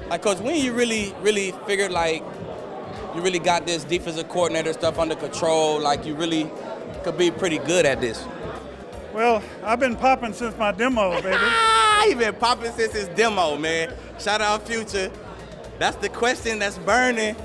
Like, Coach, when you really figured, like, you really got this defensive coordinator stuff under control, like you really could be pretty good at this? Well, I've been popping since my demo, baby. He been popping since his demo, man. Shout out Future. That's the question that's burning.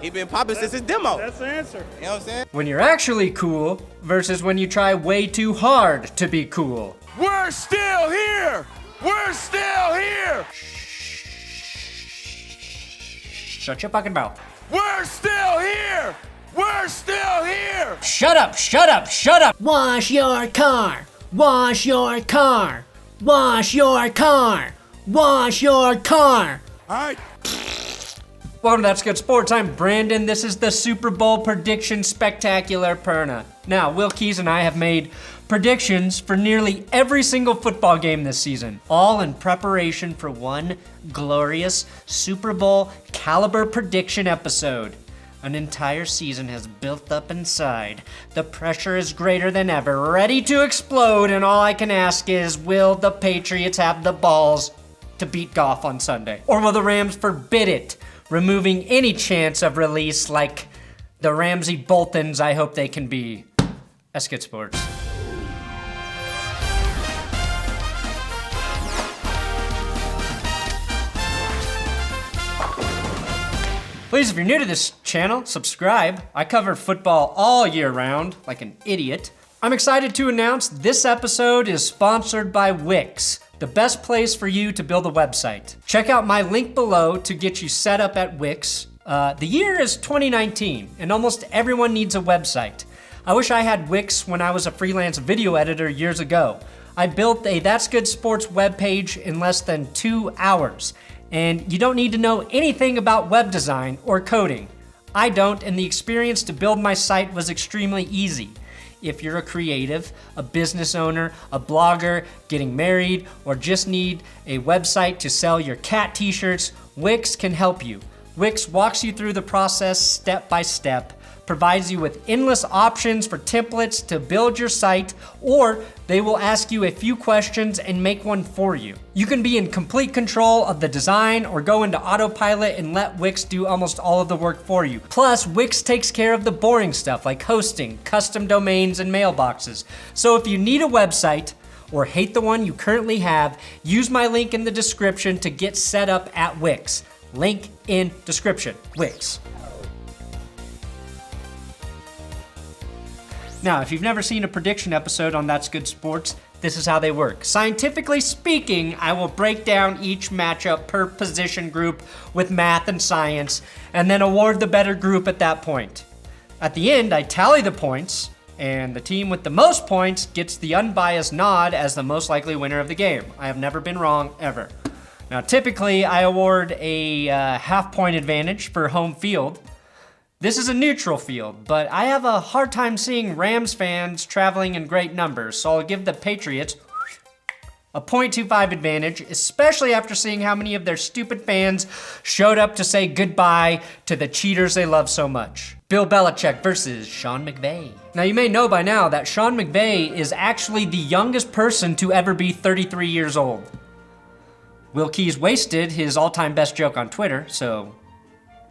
He been popping since his demo. That's the answer. You know what I'm saying? When you're actually cool versus when you try way too hard to be cool. We're still here! We're still here! Shut your fucking mouth. We're still here! We're still here! Shut up, shut up, shut up! Wash your car. Wash your car. Wash your car. Wash your car. All right. Welcome to That's Good Sports. I'm Brandon. This is the Super Bowl prediction spectacular Perna. Now, Will Keys and I have made predictions for nearly every single football game this season, all in preparation for one glorious Super Bowl caliber prediction episode. An entire season has built up inside. The pressure is greater than ever, ready to explode, and all I can ask is, will the Patriots have the balls to beat Goff on Sunday? Or will the Rams forbid it, removing any chance of release like the Ramsey Boltons I hope they can be? That's Good Sports. Please, if you're new to this channel, subscribe. I cover football all year round, like an idiot. I'm excited to announce this episode is sponsored by Wix, the best place for you to build a website. Check out my link below to get you set up at Wix. The year is 2019, and almost everyone needs a website. I wish I had Wix when I was a freelance video editor years ago. I built a That's Good Sports webpage in less than 2 hours. And you don't need to know anything about web design or coding. I don't, and the experience to build my site was extremely easy. If you're a creative, a business owner, a blogger, getting married, or just need a website to sell your cat t-shirts, Wix can help you. Wix walks you through the process step by step, provides you with endless options for templates to build your site, or they will ask you a few questions and make one for you. You can be in complete control of the design or go into autopilot and let Wix do almost all of the work for you. Plus, Wix takes care of the boring stuff like hosting, custom domains, and mailboxes. So if you need a website or hate the one you currently have, use my link in the description to get set up at Wix. Link in description, Wix. Now, if you've never seen a prediction episode on That's Good Sports, this is how they work. Scientifically speaking, I will break down each matchup per position group with math and science, and then award the better group at that point. At the end, I tally the points, and the team with the most points gets the unbiased nod as the most likely winner of the game. I have never been wrong, ever. Now, typically, I award a half-point advantage for home field. This is a neutral field, but I have a hard time seeing Rams fans traveling in great numbers, so I'll give the Patriots a .25 advantage, especially after seeing how many of their stupid fans showed up to say goodbye to the cheaters they love so much. Bill Belichick versus Sean McVeigh. Now, you may know by now that Sean McVeigh is actually the youngest person to ever be 33 years old. Will Keys wasted his all-time best joke on Twitter, so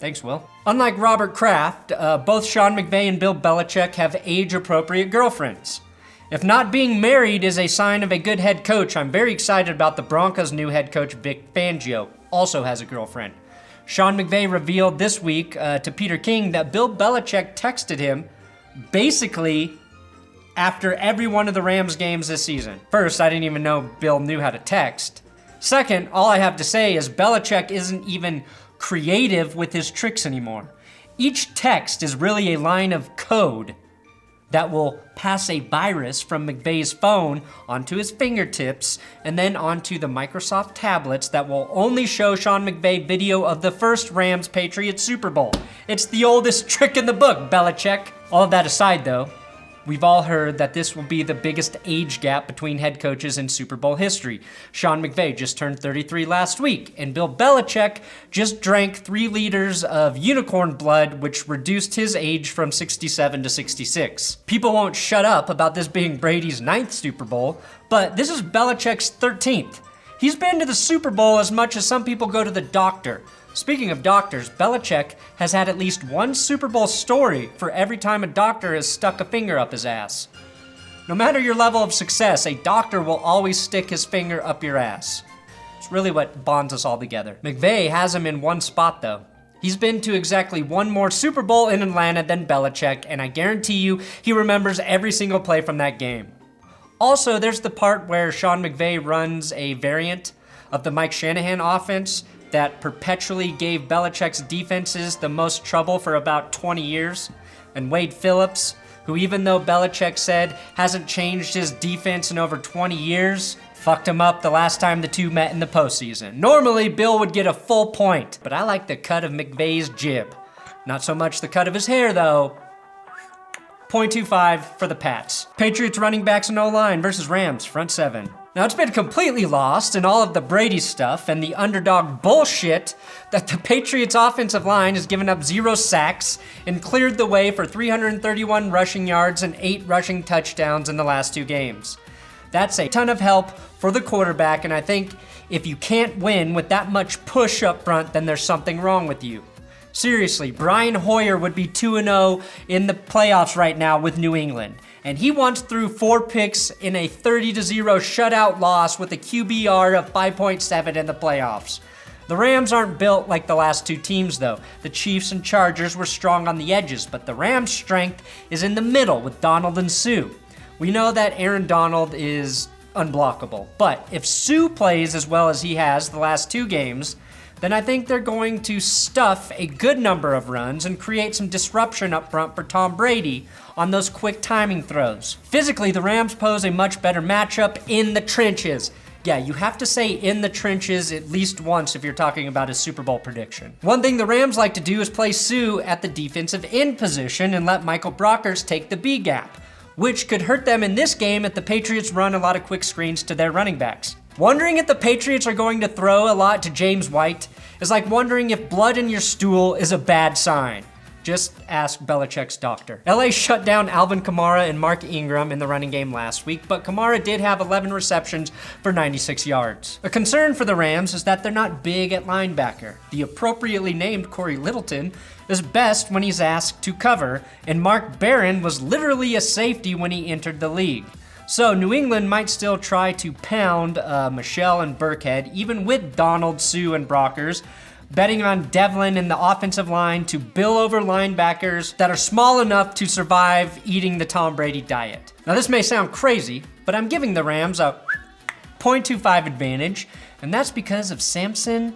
thanks, Will. Unlike Robert Kraft, both Sean McVeigh and Bill Belichick have age-appropriate girlfriends. If not being married is a sign of a good head coach, I'm very excited about the Broncos' new head coach, Vic Fangio, also has a girlfriend. Sean McVeigh revealed this week to Peter King that Bill Belichick texted him basically after every one of the Rams games this season. First, I didn't even know Bill knew how to text. Second, all I have to say is Belichick isn't even creative with his tricks anymore. Each text is really a line of code that will pass a virus from McVeigh's phone onto his fingertips and then onto the Microsoft tablets that will only show Sean McVeigh video of the first Rams-Patriots Super Bowl. It's the oldest trick in the book, Belichick. All of that aside though, we've all heard that this will be the biggest age gap between head coaches in Super Bowl history. Sean McVeigh just turned 33 last week, and Bill Belichick just drank 3 liters of unicorn blood, which reduced his age from 67 to 66. People won't shut up about this being Brady's 9th Super Bowl, but this is Belichick's 13th. He's been to the Super Bowl as much as some people go to the doctor. Speaking of doctors, Belichick has had at least one Super Bowl story for every time a doctor has stuck a finger up his ass. No matter your level of success, a doctor will always stick his finger up your ass. It's really what bonds us all together. McVeigh has him in one spot though. He's been to exactly one more Super Bowl in Atlanta than Belichick, and I guarantee you he remembers every single play from that game. Also, there's the part where Sean McVeigh runs a variant of the Mike Shanahan offense that perpetually gave Belichick's defenses the most trouble for about 20 years. And Wade Phillips, who even though Belichick said hasn't changed his defense in over 20 years, fucked him up the last time the two met in the postseason. Normally, Bill would get a full point, but I like the cut of McVeigh's jib. Not so much the cut of his hair, though. 0.25 for the Pats. Patriots running backs and O-line versus Rams front seven. Now, it's been completely lost in all of the Brady stuff and the underdog bullshit that the Patriots offensive line has given up 0 sacks and cleared the way for 331 rushing yards and 8 rushing touchdowns in the last 2 games. That's a ton of help for the quarterback, and I think if you can't win with that much push up front, then there's something wrong with you. Seriously, Brian Hoyer would be 2-0 in the playoffs right now with New England. And he once threw 4 picks in a 30-0 shutout loss with a QBR of 5.7 in the playoffs. The Rams aren't built like the last 2 teams though. The Chiefs and Chargers were strong on the edges, but the Rams' strength is in the middle with Donald and Sue. We know that Aaron Donald is unblockable, but if Sue plays as well as he has the last 2 games, then I think they're going to stuff a good number of runs and create some disruption up front for Tom Brady on those quick timing throws. Physically, the Rams pose a much better matchup in the trenches. Yeah, you have to say in the trenches at least once if you're talking about a Super Bowl prediction. One thing the Rams like to do is play Sue at the defensive end position and let Michael Brockers take the B gap, which could hurt them in this game if the Patriots run a lot of quick screens to their running backs. Wondering if the Patriots are going to throw a lot to James White is like wondering if blood in your stool is a bad sign. Just ask Belichick's doctor. LA shut down Alvin Kamara and Mark Ingram in the running game last week, but Kamara did have 11 receptions for 96 yards. A concern for the Rams is that they're not big at linebacker. The appropriately named Corey Littleton is best when he's asked to cover, and Mark Barron was literally a safety when he entered the league. So New England might still try to pound Michel and Burkhead, even with Donald, Sue, and Brockers, betting on Devlin and the offensive line to bill over linebackers that are small enough to survive eating the Tom Brady diet. Now this may sound crazy, but I'm giving the Rams a 0.25 advantage, and that's because of Samson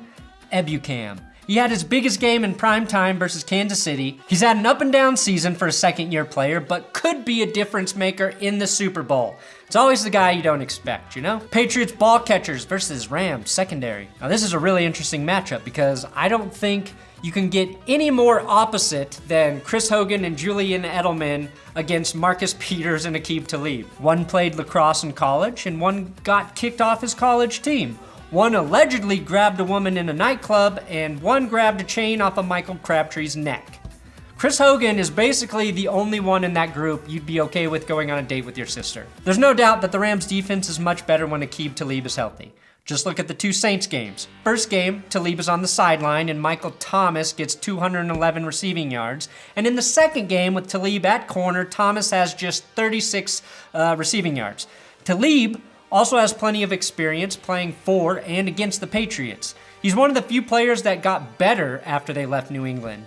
Ebukam. He had his biggest game in prime time versus Kansas City. He's had an up and down season for a second-year player, but could be a difference maker in the Super Bowl. It's always the guy you don't expect, you know? Patriots ball catchers versus Rams secondary. Now this is a really interesting matchup because I don't think you can get any more opposite than Chris Hogan and Julian Edelman against Marcus Peters and Aqib Talib. One played lacrosse in college and one got kicked off his college team. One allegedly grabbed a woman in a nightclub, and one grabbed a chain off of Michael Crabtree's neck. Chris Hogan is basically the only one in that group you'd be okay with going on a date with your sister. There's no doubt that the Rams' defense is much better when Aqib Talib is healthy. Just look at the 2 Saints games. First game, Talib is on the sideline, and Michael Thomas gets 211 receiving yards. And in the second game, with Talib at corner, Thomas has just 36 receiving yards. Talib also has plenty of experience playing for and against the Patriots. He's one of the few players that got better after they left New England.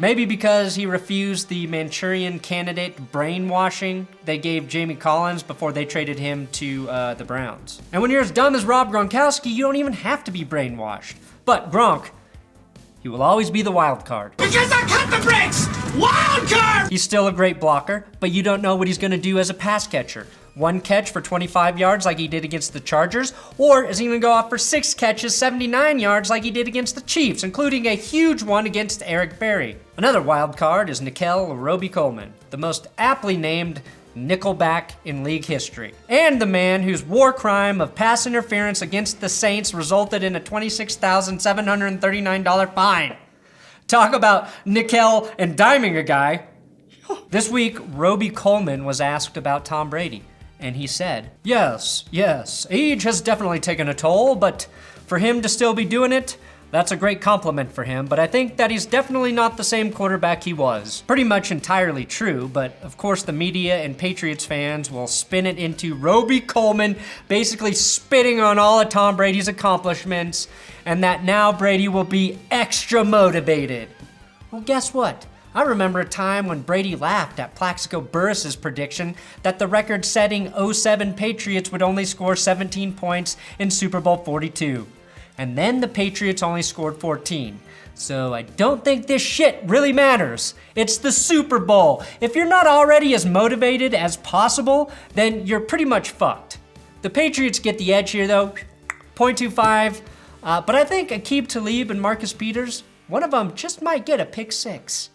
Maybe because he refused the Manchurian Candidate brainwashing they gave Jamie Collins before they traded him to the Browns. And when you're as dumb as Rob Gronkowski, you don't even have to be brainwashed. But Gronk, he will always be the wild card. Because I cut the brakes! Wild card! He's still a great blocker, but you don't know what he's gonna do as a pass catcher. 1 catch for 25 yards like he did against the Chargers, or is he gonna go off for 6 catches, 79 yards like he did against the Chiefs, including a huge one against Eric Berry. Another wild card is Nikel Robey-Coleman, the most aptly named nickelback in league history, and the man whose war crime of pass interference against the Saints resulted in a $26,739 fine. Talk about Nikel and diming a guy. This week, Robey-Coleman was asked about Tom Brady. and he said, yes, age has definitely taken a toll, but for him to still be doing it, that's a great compliment for him, but I think that he's definitely not the same quarterback he was. Pretty much entirely true, but of course the media and Patriots fans will spin it into Robey-Coleman basically spitting on all of Tom Brady's accomplishments, and that now Brady will be extra motivated. Well, guess what? I remember a time when Brady laughed at Plaxico Burress's prediction that the record-setting 07 Patriots would only score 17 points in Super Bowl 42. And then the Patriots only scored 14. So I don't think this shit really matters. It's the Super Bowl. If you're not already as motivated as possible, then you're pretty much fucked. The Patriots get the edge here though, 0.25. But I think Aqib Talib and Marcus Peters, one of them just might get a pick six.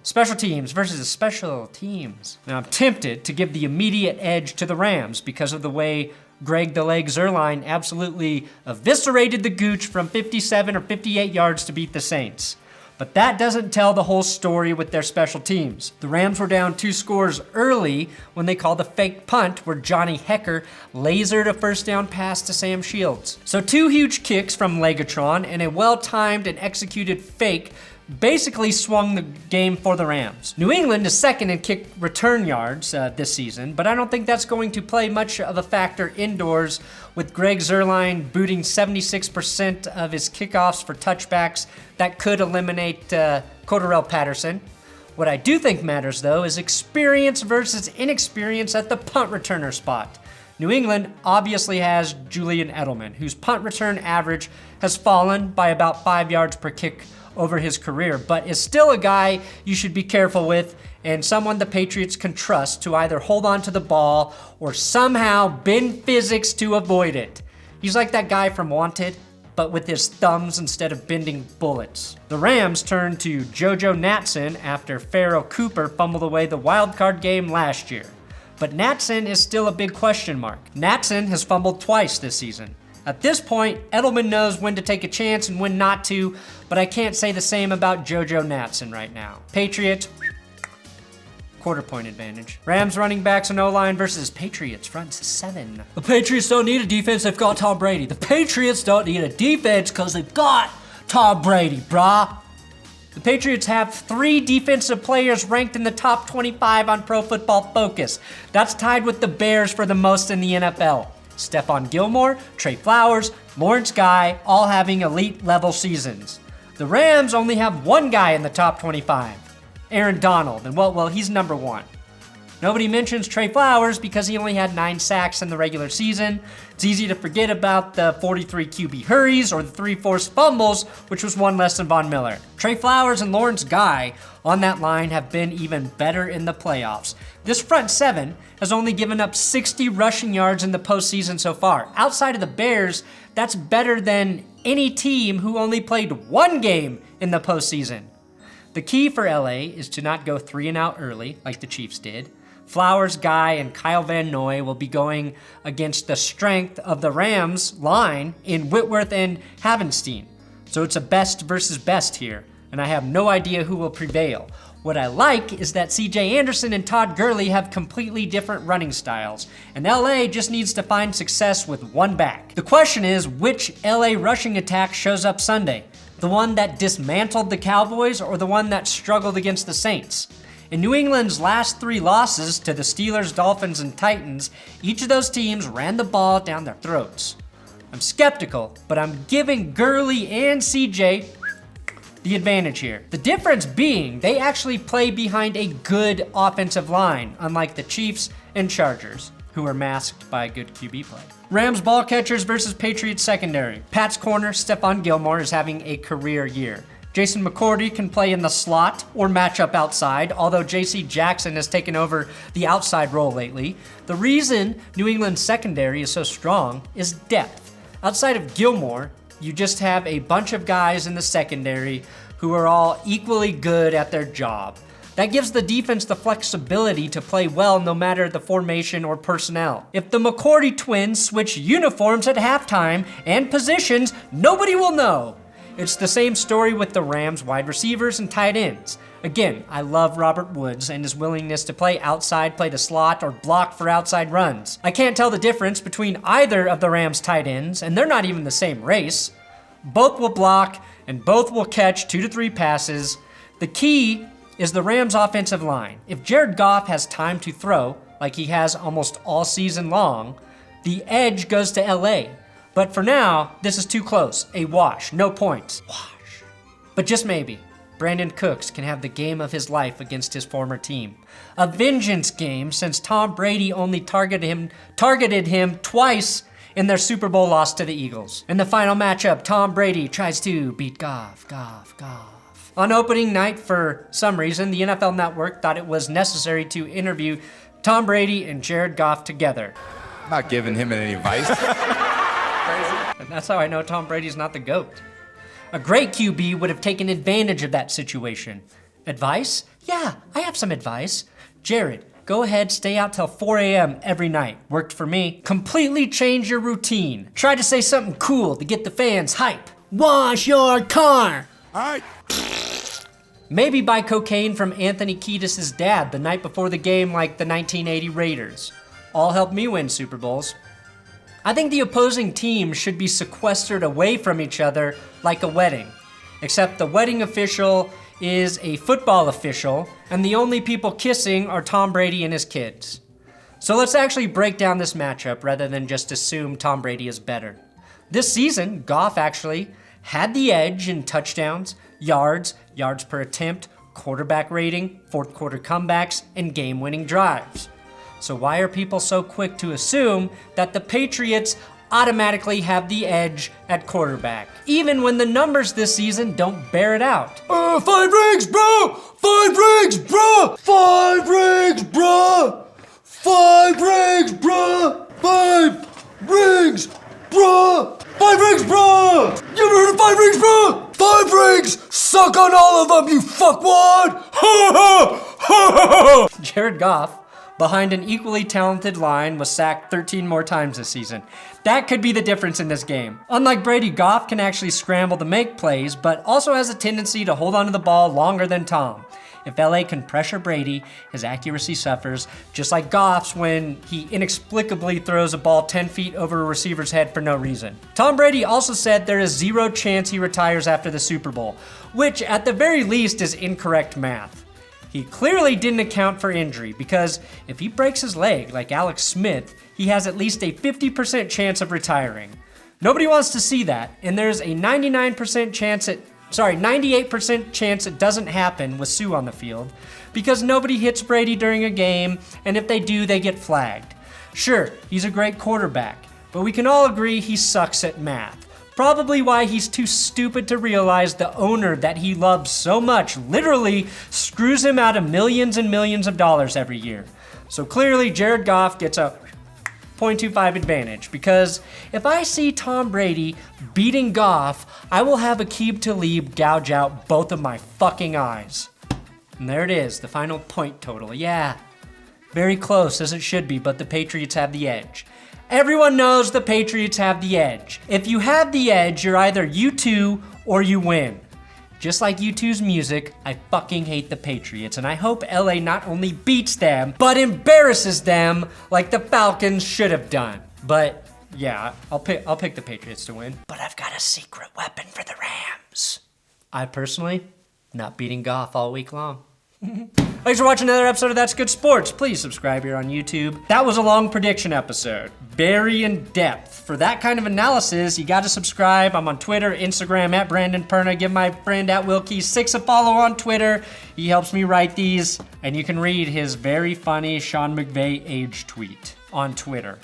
Special teams versus special teams. Now I'm tempted to give the immediate edge to the Rams because of the way Greg the Leg Zuerlein absolutely eviscerated the Gooch from 57 or 58 yards to beat the Saints. But that doesn't tell the whole story with their special teams. The Rams were down 2 scores early when they called a fake punt where Johnny Hecker lasered a first down pass to Sam Shields. So 2 huge kicks from Legatron and a well-timed and executed fake basically swung the game for the Rams. New England is second in kick return yards this season, but I don't think that's going to play much of a factor indoors with Greg Zuerlein booting 76% of his kickoffs for touchbacks that could eliminate Cordarrelle Patterson. What I do think matters though is experience versus inexperience at the punt returner spot. New England obviously has Julian Edelman, whose punt return average has fallen by about 5 yards per kick over his career, but is still a guy you should be careful with and someone the Patriots can trust to either hold on to the ball or somehow bend physics to avoid it. He's like that guy from Wanted, but with his thumbs instead of bending bullets. The Rams turn to JoJo Natson after Pharaoh Cooper fumbled away the wildcard game last year. But Natson is still a big question mark. Natson has fumbled twice this season. At this point, Edelman knows when to take a chance and when not to, but I can't say the same about JoJo Natson right now. Patriots, quarter-point advantage. Rams running backs and O-line versus Patriots front 7. The Patriots don't need a defense, they've got Tom Brady. The Patriots don't need a defense because they've got Tom Brady, brah. The Patriots have 3 defensive players ranked in the top 25 on Pro Football Focus. That's tied with the Bears for the most in the NFL. Stephon Gilmore, Trey Flowers, Lawrence Guy, all having elite level seasons. The Rams only have 1 guy in the top 25, Aaron Donald, and well, he's number 1. Nobody mentions Trey Flowers because he only had 9 sacks in the regular season. It's easy to forget about the 43 QB hurries or the 3 forced fumbles, which was 1 less than Von Miller. Trey Flowers and Lawrence Guy on that line have been even better in the playoffs. This front 7 has only given up 60 rushing yards in the postseason so far. Outside of the Bears, that's better than any team who only played 1 game in the postseason. The key for LA is to not go 3 and out early like the Chiefs did. Flowers, Guy, and Kyle Van Noy will be going against the strength of the Rams line in Whitworth and Havenstein. So it's a best versus best here, and I have no idea who will prevail. What I like is that CJ Anderson and Todd Gurley have completely different running styles, and LA just needs to find success with 1 back. The question is, which LA rushing attack shows up Sunday? The one that dismantled the Cowboys or the one that struggled against the Saints? In New England's last 3 losses to the Steelers, Dolphins, and Titans, each of those teams ran the ball down their throats. I'm skeptical, but I'm giving Gurley and CJ the advantage here. The difference being they actually play behind a good offensive line, unlike the Chiefs and Chargers, who are masked by good QB play. Rams ball catchers versus Patriots secondary. Pat's corner, Stephon Gilmore, is having a career year. Jason McCourty can play in the slot or match up outside, although J.C. Jackson has taken over the outside role lately. The reason New England's secondary is so strong is depth. Outside of Gilmore, you just have a bunch of guys in the secondary who are all equally good at their job. That gives the defense the flexibility to play well no matter the formation or personnel. If the McCourty twins switch uniforms at halftime and positions, nobody will know. It's the same story with the Rams wide receivers and tight ends. Again, I love Robert Woods and his willingness to play outside, play the slot, or block for outside runs. I can't tell the difference between either of the Rams' tight ends, and they're not even the same race. Both will block, and both will catch 2 to 3 passes. The key is the Rams' offensive line. If Jared Goff has time to throw, like he has almost all season long, the edge goes to LA. But for now, this is too close. A wash, no points. Wash. But just maybe, Brandon Cooks can have the game of his life against his former team. A vengeance game, since Tom Brady only targeted him twice in their Super Bowl loss to the Eagles. In the final matchup, Tom Brady tries to beat Goff. On opening night, for some reason, the NFL Network thought it was necessary to interview Tom Brady and Jared Goff together. I'm not giving him any advice. And that's how I know Tom Brady's not the GOAT. A great QB would have taken advantage of that situation. Advice? Yeah, I have some advice. Jared, go ahead, stay out till 4 a.m. every night. Worked for me. Completely change your routine. Try to say something cool to get the fans hype. Wash your car. All right. Maybe buy cocaine from Anthony Kiedis' dad the night before the game like the 1980 Raiders. All helped me win Super Bowls. I think the opposing team should be sequestered away from each other like a wedding. Except the wedding official is a football official, and the only people kissing are Tom Brady and his kids. So let's actually break down this matchup rather than just assume Tom Brady is better. This season, Goff actually had the edge in touchdowns, yards per attempt, quarterback rating, fourth quarter comebacks, and game-winning drives. So why are people so quick to assume that the Patriots automatically have the edge at quarterback, even when the numbers this season don't bear it out? 5 rings, bro! 5 rings, bro! 5 rings, bro! 5 rings, bro! 5 rings, bro! 5 rings, bro! You ever heard of 5 rings, bro? 5 rings! Suck on all of them, you fuckwad! Jared Goff, behind an equally talented line, was sacked 13 more times this season. That could be the difference in this game. Unlike Brady, Goff can actually scramble to make plays, but also has a tendency to hold onto the ball longer than Tom. If LA can pressure Brady, his accuracy suffers, just like Goff's when he inexplicably throws a ball 10 feet over a receiver's head for no reason. Tom Brady also said there is 0 chance he retires after the Super Bowl, which at the very least is incorrect math. He clearly didn't account for injury, because if he breaks his leg like Alex Smith, he has at least a 50% chance of retiring. Nobody wants to see that, and there's a 98% chance it doesn't happen with Sue on the field, because nobody hits Brady during a game, and if they do, they get flagged. Sure, he's a great quarterback, but we can all agree he sucks at math. Probably why he's too stupid to realize the owner that he loves so much literally screws him out of millions and millions of dollars every year. So clearly Jared Goff gets a 0.25 advantage, because if I see Tom Brady beating Goff, I will have Aqib Talib gouge out both of my fucking eyes. And there it is, the final point total. Yeah, very close as it should be, but the Patriots have the edge. Everyone knows the Patriots have the edge. If you have the edge, you're either U2 or you win. Just like U2's music, I fucking hate the Patriots, and I hope LA not only beats them, but embarrasses them like the Falcons should have done. But yeah, I'll pick the Patriots to win. But I've got a secret weapon for the Rams. I personally, not beating Goff all week long. Thanks for watching another episode of That's Good Sports. Please subscribe here on YouTube. That was a long prediction episode. Very in depth. For that kind of analysis, you gotta subscribe. I'm on Twitter, Instagram, at Brandon Perna. Give my friend at Wilkie6 a follow on Twitter. He helps me write these. And you can read his very funny Sean McVeigh age tweet on Twitter.